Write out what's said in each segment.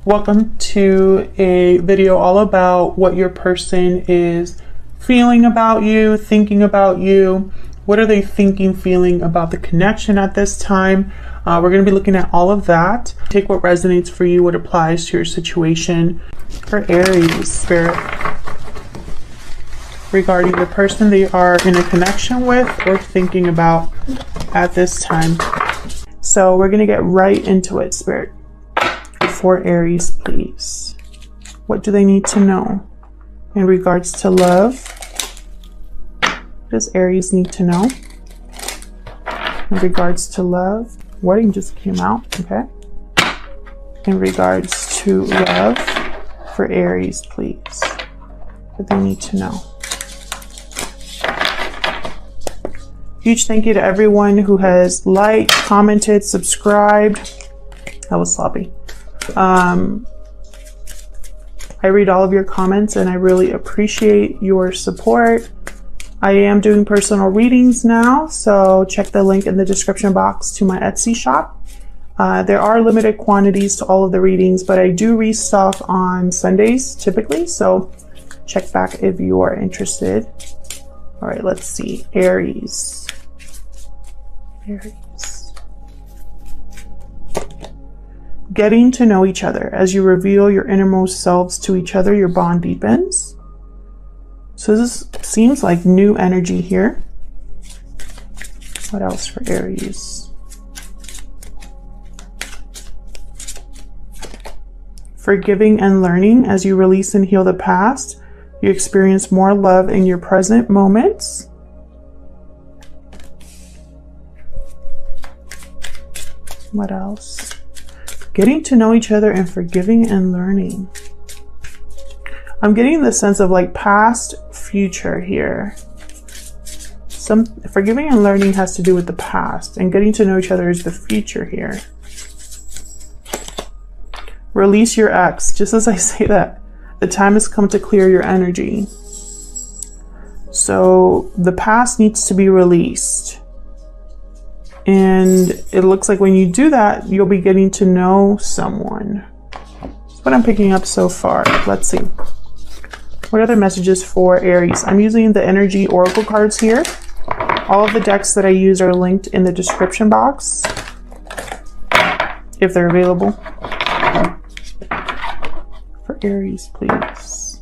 Welcome to a video all about what your person is feeling about you, thinking about you. What are they thinking, feeling about the connection at this time? We're going to be looking at all of that. Take what resonates for you, what applies to your situation. For Aries, Spirit, regarding the person they are in a connection with or thinking about at this time. So we're going to get right into it, Spirit. For Aries, please. What do they need to know in regards to love? What does Aries need to know in regards to love? Wedding just came out, okay? In regards to love, for Aries, please. What they need to know. Huge thank you to everyone who has liked, commented, subscribed. That was sloppy. I read all of your comments and I really appreciate your support. I am doing personal readings now, so check the link in the description box to my Etsy shop. There are limited quantities to all of the readings, but I do restock on Sundays typically, so check back if you are interested. All right, let's see. Aries. Getting to know each other. As you reveal your innermost selves to each other, your bond deepens. So this seems like new energy here. What else for Aries? Forgiving and learning. As you release and heal the past, you experience more love in your present moments. What else? Getting to know each other and forgiving and learning. I'm getting the sense of like past, future here. Some forgiving and learning has to do with the past, and getting to know each other is the future here. Release your ex. Just as I say that, the time has come to clear your energy. So the past needs to be released. And it looks like when you do that, you'll be getting to know someone. That's what I'm picking up so far. Let's see. What other messages for Aries? I'm using the energy oracle cards here. All of the decks that I use are linked in the description box, if they're available. For Aries, please.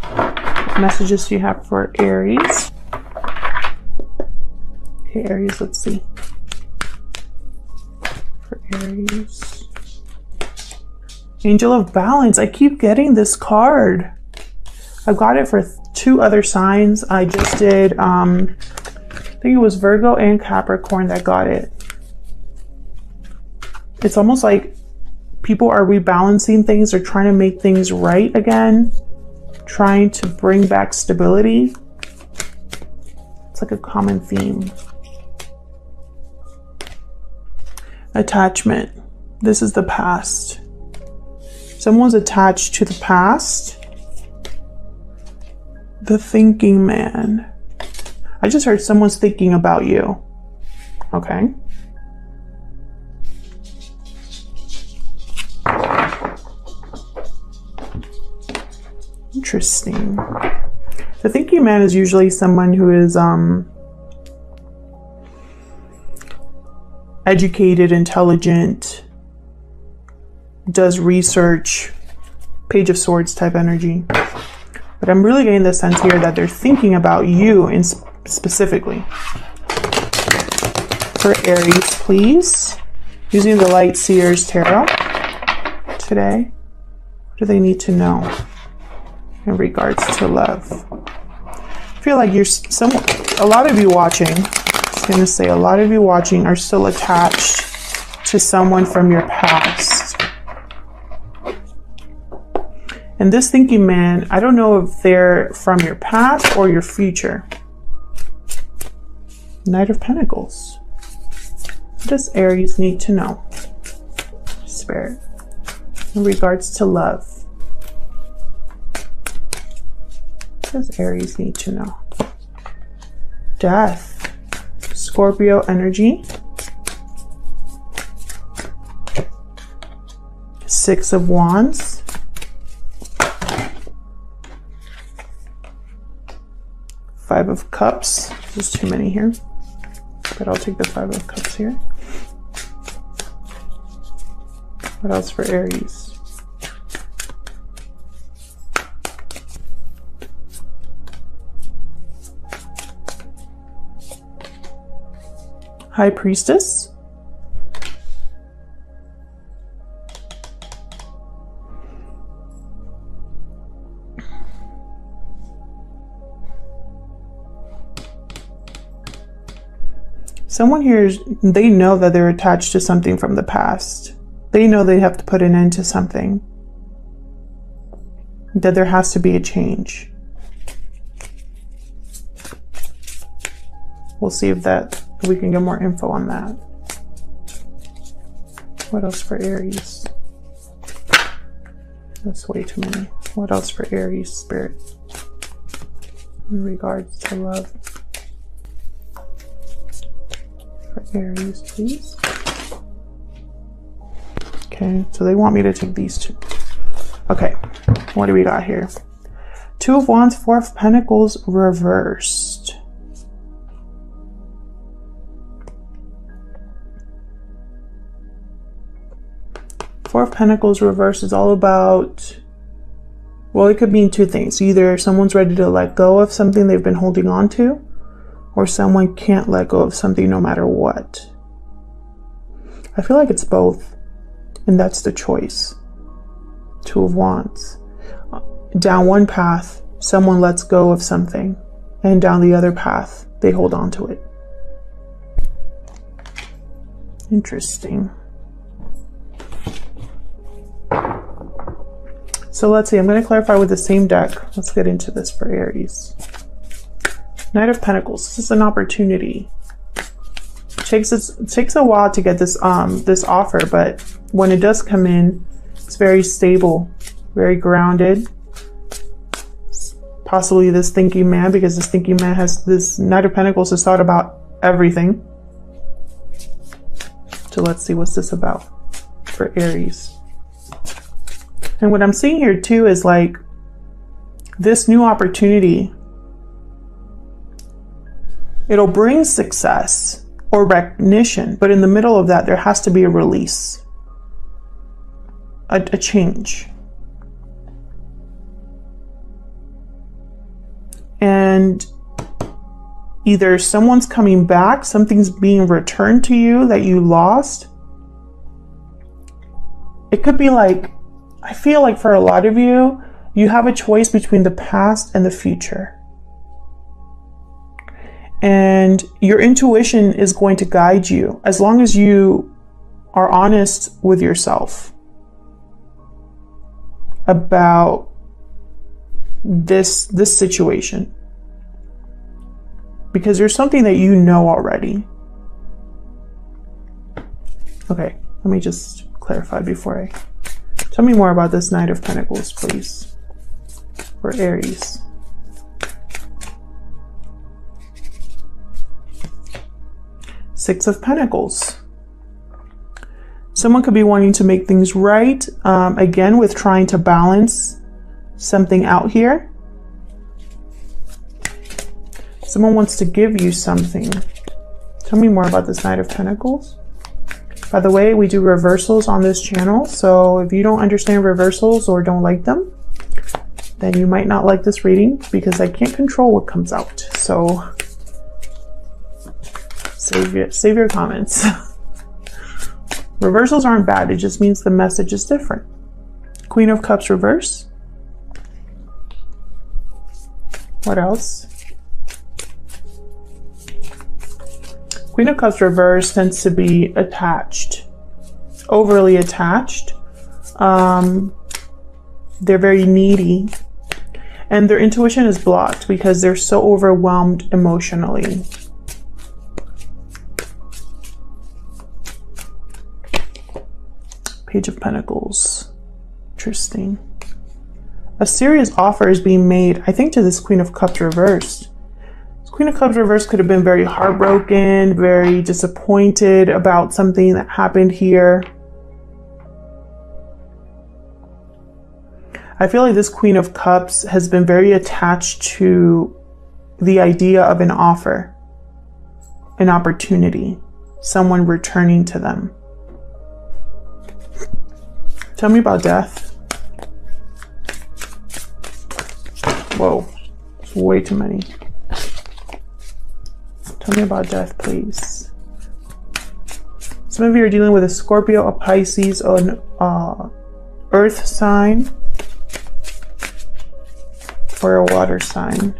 What messages do you have for Aries? Okay, Aries, let's see. For Aries. Angel of Balance. I keep getting this card. I've got it for 2 other signs. I just did, I think it was Virgo and Capricorn that got it. It's almost like people are rebalancing things or trying to make things right again. Trying to bring back stability. It's like a common theme. Attachment. This is the past. Someone's attached to the past. The thinking man. I just heard someone's thinking about you. Okay. Interesting. The thinking man is usually someone who is educated, intelligent, does research, Page of Swords type energy. But I'm really getting the sense here that they're thinking about you in specifically. For Aries, please. Using the Light Seers Tarot today. What do they need to know in regards to love? I feel like a lot of you watching, I'm going to say a lot of you watching are still attached to someone from your past. And this thinking man, I don't know if they're from your past or your future. Knight of Pentacles. What does Aries need to know? Spirit. In regards to love. What does Aries need to know? Death. Scorpio energy. Six of Wands. Five of Cups. There's too many here, but I'll take the Five of Cups here. What else for Aries? High Priestess. Someone here, they know that they're attached to something from the past. They know they have to put an end to something. That there has to be a change. We'll see if we can get more info on that. What else for Aries? That's way too many. What else for Aries, Spirit? In regards to love. For Aries, please. Okay, so they want me to take these two. Okay, what do we got here? Two of Wands, Four of Pentacles reversed. Four of Pentacles reversed is all about, well, it could mean two things. Either someone's ready to let go of something they've been holding on to, or someone can't let go of something no matter what. I feel like it's both, and that's the choice. Two of Wands. Down one path, someone lets go of something, and down the other path, they hold on to it. Interesting. So let's see, I'm going to clarify with the same deck. Let's get into this for Aries. Knight of Pentacles. This is an opportunity. It takes a while to get this this offer, but when it does come in, it's very stable, very grounded. Possibly this thinking man, because this thinking man has this Knight of Pentacles has thought about everything. So let's see what's this about for Aries. And what I'm seeing here too is like this new opportunity. It'll bring success or recognition, but in the middle of that, there has to be a release, a change. And either someone's coming back, something's being returned to you that you lost. It could be like, I feel like for a lot of you, you have a choice between the past and the future. And your intuition is going to guide you as long as you are honest with yourself about this situation. Because there's something that you know already. Okay, let me just clarify before I... Tell me more about this Knight of Pentacles, please, for Aries. Six of Pentacles. Someone could be wanting to make things right, again, with trying to balance something out here. Someone wants to give you something. Tell me more about this Knight of Pentacles. By the way, we do reversals on this channel, so if you don't understand reversals or don't like them, then you might not like this reading, because I can't control what comes out. So save your comments. Reversals aren't bad, it just means the message is different. Queen of Cups reverse. What else? Queen of Cups reverse tends to be attached, overly attached. They're very needy, and their intuition is blocked because they're so overwhelmed emotionally. Page of Pentacles. Interesting. A serious offer is being made, I think, to this Queen of Cups reversed. Queen of Cups reverse could have been very heartbroken, very disappointed about something that happened here. I feel like this Queen of Cups has been very attached to the idea of an offer, an opportunity, someone returning to them. Tell me about death. Whoa, it's way too many. Tell me about death, please. Some of you are dealing with a Scorpio, a Pisces, or an earth sign, or a water sign.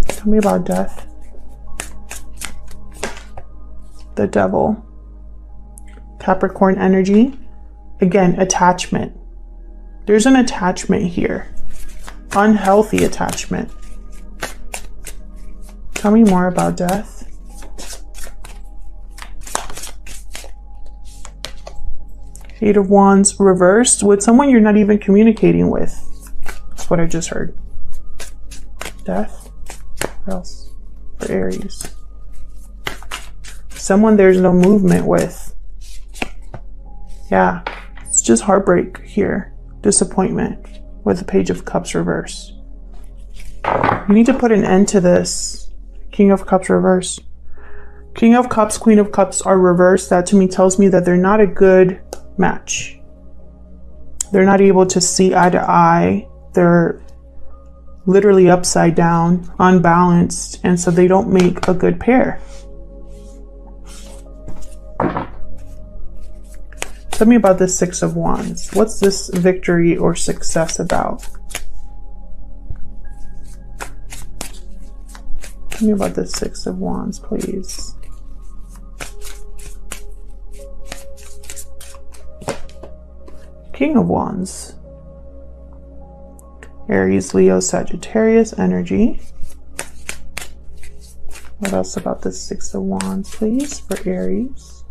Tell me about death. The Devil. Capricorn energy. Again, attachment. There's an attachment here. Unhealthy attachment. Tell me more about death. Eight of Wands reversed with someone you're not even communicating with. That's what I just heard. Death. What else? For Aries. Someone there's no movement with. Yeah. It's just heartbreak here. Disappointment with the Page of Cups reverse. You need to put an end to this. King of Cups reverse. King of Cups, Queen of Cups are reversed. That to me tells me that they're not a good match. They're not able to see eye to eye. They're literally upside down, unbalanced, and so they don't make a good pair. Tell me about this Six of Wands. What's this victory or success about? Tell me about this Six of Wands, please. King of Wands. Aries, Leo, Sagittarius energy. What else about this Six of Wands, please, for Aries?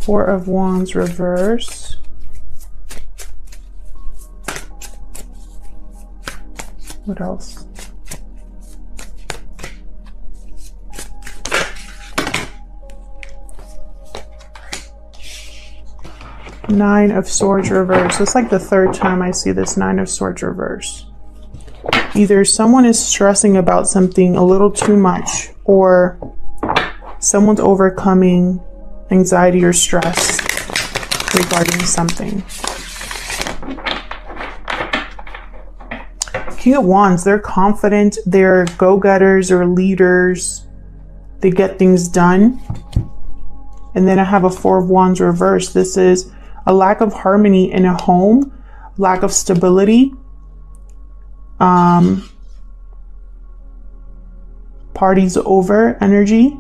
Four of Wands reverse. What else? Nine of Swords reverse. It's like the third time I see this Nine of Swords reverse. Either someone is stressing about something a little too much, or someone's overcoming anxiety or stress regarding something. King of Wands, they're confident, they're go-getters or leaders, they get things done. And then I have a Four of Wands reverse. This is a lack of harmony in a home, lack of stability, parties over energy.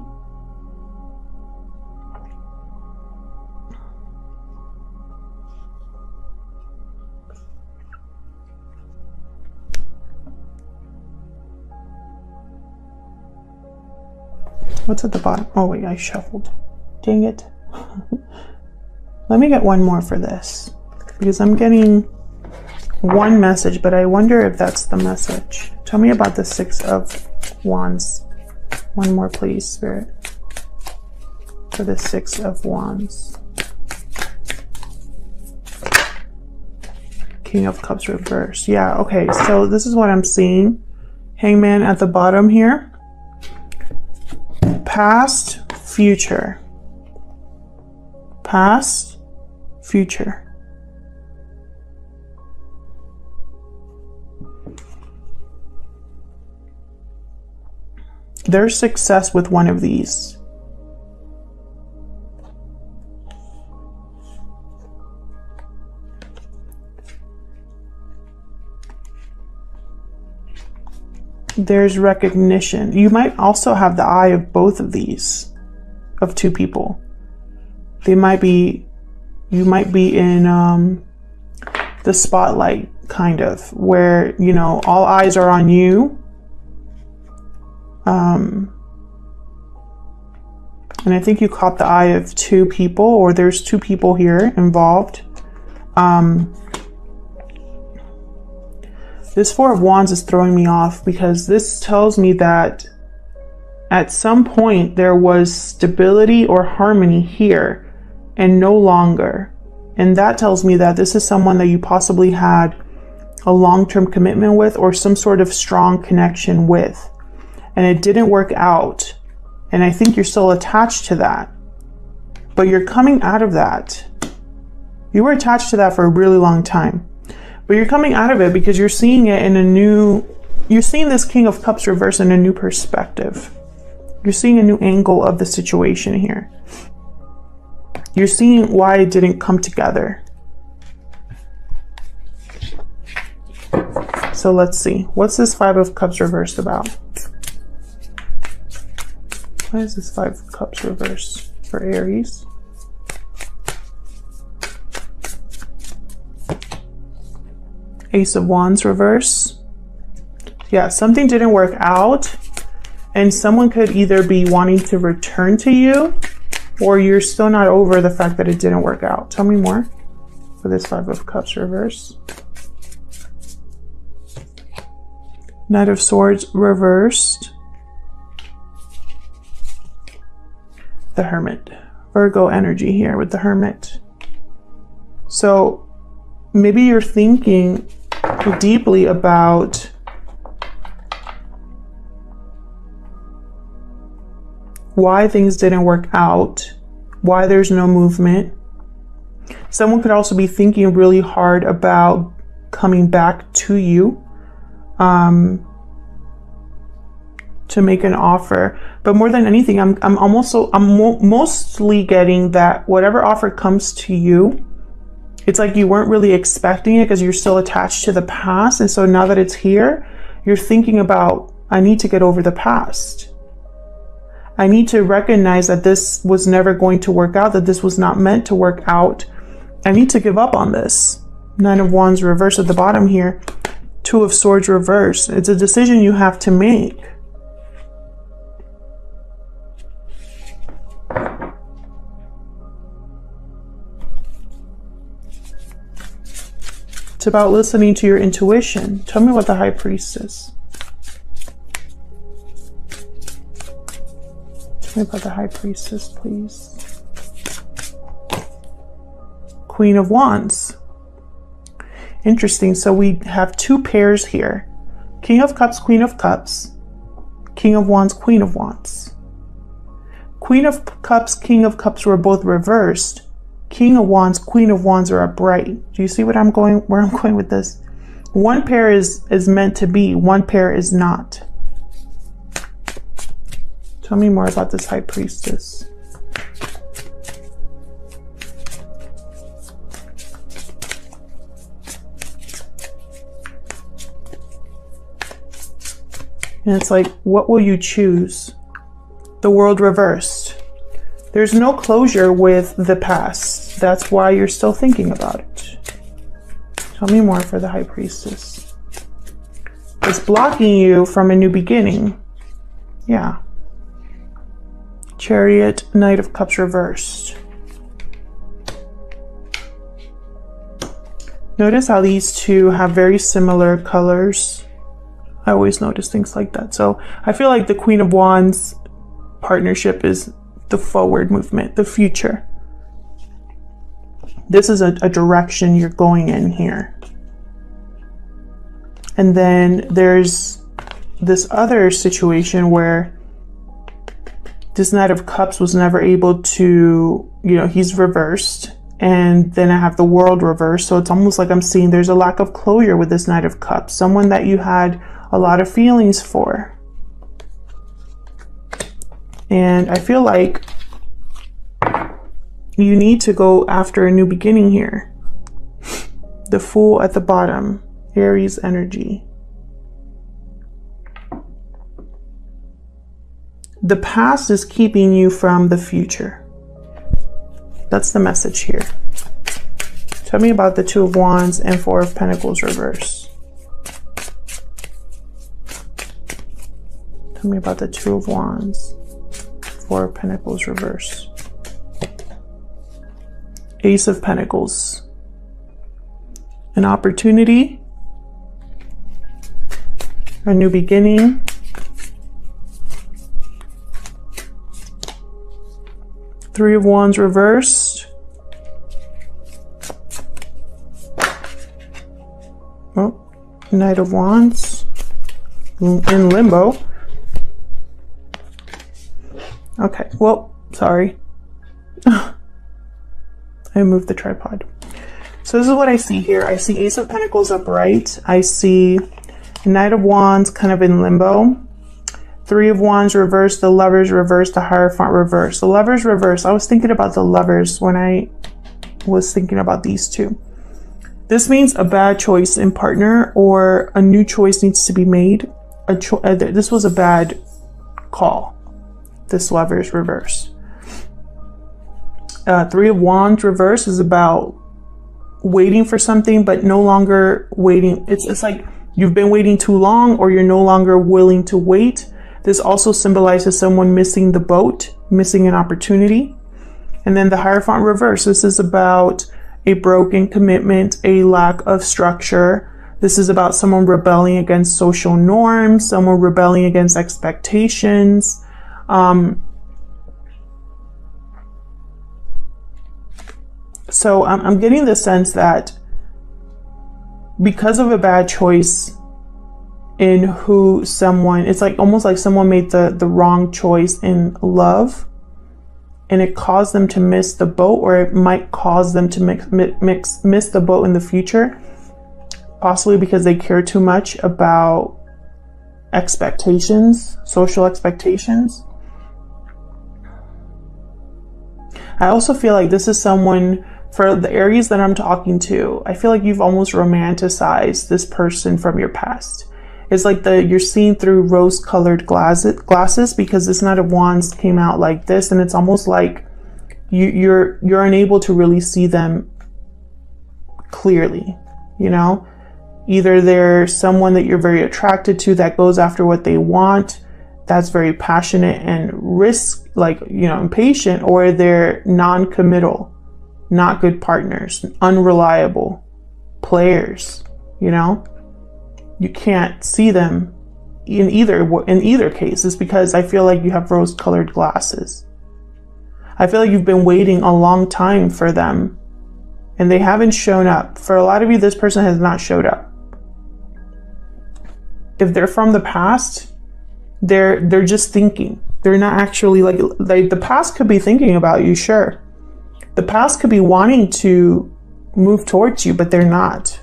What's at the bottom? Oh wait, I shuffled. Dang it. Let me get one more for this, because I'm getting one message, but I wonder if that's the message. Tell me about the Six of Wands. One more, please, Spirit, for the Six of Wands. King of Cups reverse. Yeah, okay, so this is what I'm seeing. Hangman at the bottom here. Past, future. Past, future. There's success with one of these. There's recognition. You might also have the eye of both of these, of two people. They might be, you might be in the spotlight, kind of, where, you know, all eyes are on you. And I think you caught the eye of two people, or there's two people here involved. This Four of Wands is throwing me off, because this tells me that at some point there was stability or harmony here and no longer. And that tells me that this is someone that you possibly had a long-term commitment with or some sort of strong connection with. And it didn't work out. And I think you're still attached to that. But you're coming out of that. You were attached to that for a really long time. But you're coming out of it because you're seeing it in a new, you're seeing this King of Cups reverse in a new perspective. You're seeing a new angle of the situation here. You're seeing why it didn't come together. So let's see. What's this Five of Cups reversed about? Why is this Five of Cups reversed for Aries? Ace of Wands reverse. Yeah, something didn't work out. And someone could either be wanting to return to you, or you're still not over the fact that it didn't work out. Tell me more for this Five of Cups reverse. Knight of Swords reversed. The Hermit. Virgo energy here with the Hermit. So maybe you're thinking deeply about why things didn't work out, why there's no movement. Someone could also be thinking really hard about coming back to you to make an offer. But more than anything, I'm mostly getting that whatever offer comes to you, it's like you weren't really expecting it because you're still attached to the past. And so now that it's here, you're thinking about, I need to get over the past. I need to recognize that this was never going to work out, that this was not meant to work out. I need to give up on this. Nine of Wands reverse at the bottom here. Two of Swords reverse. It's a decision you have to make. It's about listening to your intuition. Tell me what the High Priestess. Tell me about the High Priestess, please. Queen of Wands. Interesting. So we have two pairs here. King of Cups, Queen of Cups. King of Wands, Queen of Wands. Queen of Cups, King of Cups were both reversed. King of Wands, Queen of Wands are upright. Do you see where I'm going with this? One pair is meant to be, one pair is not. Tell me more about this High Priestess. And it's like, what will you choose? The World reversed. There's no closure with the past. That's why you're still thinking about it. Tell me more for the High Priestess. It's blocking you from a new beginning. Yeah. Chariot, Knight of Cups reversed. Notice how these two have very similar colors. I always notice things like that. So I feel like the Queen of Wands partnership is the forward movement, the future. This is a direction you're going in here. And then there's this other situation where this Knight of Cups was never able to, he's reversed. And then I have the World reversed. So it's almost like I'm seeing there's a lack of closure with this Knight of Cups. Someone that you had a lot of feelings for. And I feel like you need to go after a new beginning here. The Fool at the bottom, Aries energy. The past is keeping you from the future. That's the message here. Tell me about the Two of Wands and Four of Pentacles reverse. Tell me about the Two of Wands, Four of Pentacles reverse. Ace of Pentacles. An opportunity. A new beginning. Three of Wands reversed. Oh, Knight of Wands in limbo. Okay, well, sorry. I moved the tripod. So this is what I see here. I see Ace of Pentacles upright. I see Knight of Wands kind of in limbo. Three of Wands reversed, the Lovers reversed, the Hierophant reversed. The Lovers reversed. I was thinking about the Lovers when I was thinking about these two. This means a bad choice in partner, or a new choice needs to be made. This was a bad call. This Lovers reverse. Three of Wands reverse is about waiting for something, but no longer waiting. It's like you've been waiting too long, or you're no longer willing to wait. This also symbolizes someone missing the boat, missing an opportunity. And then the Hierophant reverse. This is about a broken commitment, a lack of structure. This is about someone rebelling against social norms, someone rebelling against expectations. So I'm getting the sense that because of a bad choice in who someone, it's like almost like someone made the wrong choice in love, and it caused them to miss the boat, or it might cause them to miss the boat in the future, possibly because they care too much about expectations, social expectations. I also feel like this is someone, for the Aries that I'm talking to, I feel like you've almost romanticized this person from your past. It's like you're seeing through rose-colored glasses, because this Knight of Wands came out like this, and it's almost like you're unable to really see them clearly, you know? Either they're someone that you're very attracted to, that goes after what they want, that's very passionate and impatient, or they're non-committal, not good partners, unreliable players, you know? You can't see them in either case. It's because I feel like you have rose-colored glasses. I feel like you've been waiting a long time for them, and they haven't shown up. For a lot of you, this person has not showed up. If they're from the past, they're just thinking. They're not actually like the past could be thinking about you, sure. The past could be wanting to move towards you, but they're not.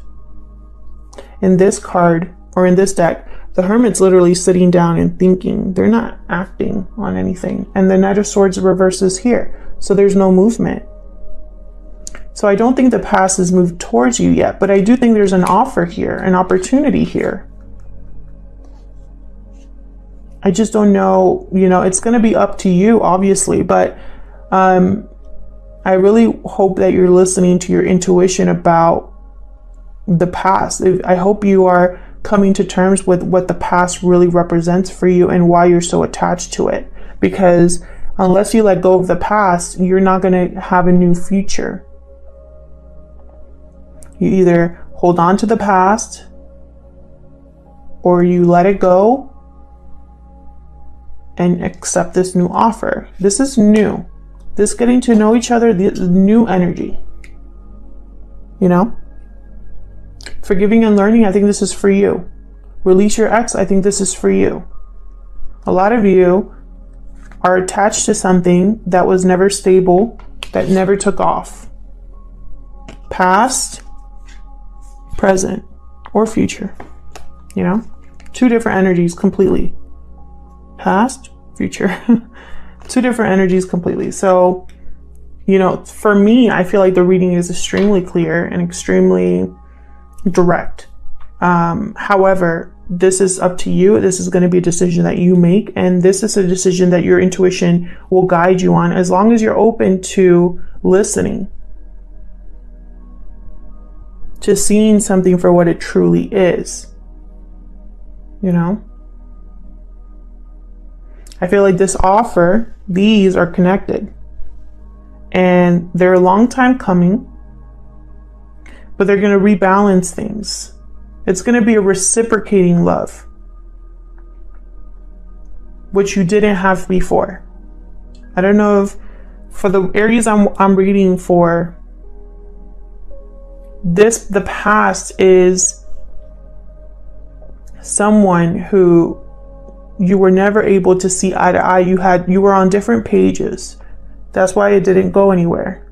In this card, or in this deck, the Hermit's literally sitting down and thinking. They're not acting on anything. And the Knight of Swords reverses here, so there's no movement. So I don't think the past has moved towards you yet, but I do think there's an offer here, an opportunity here. I just don't know, it's going to be up to you, obviously, but I really hope that you're listening to your intuition about the past. I hope you are coming to terms with what the past really represents for you and why you're so attached to it. Because unless you let go of the past, you're not going to have a new future. You either hold on to the past, or you let it go and accept this new offer. This is new. This getting to know each other, the new energy. Forgiving and learning, I think this is for you. Release your ex, I think this is for you. A lot of you are attached to something that was never stable, that never took off. Past, present, or future. Two different energies completely. Past, future. Two different energies completely. So, for me, I feel like the reading is extremely clear and extremely direct. However, this is up to you. This is going to be a decision that you make, and this is a decision that your intuition will guide you on, as long as you're open to listening, to seeing something for what it truly is. I feel like this offer, these are connected, and they're a long time coming, but they're going to rebalance things. It's going to be a reciprocating love, which you didn't have before. I don't know if For the Aries I'm reading for, the past is someone who you were never able to see eye to eye. You were on different pages. That's why it didn't go anywhere.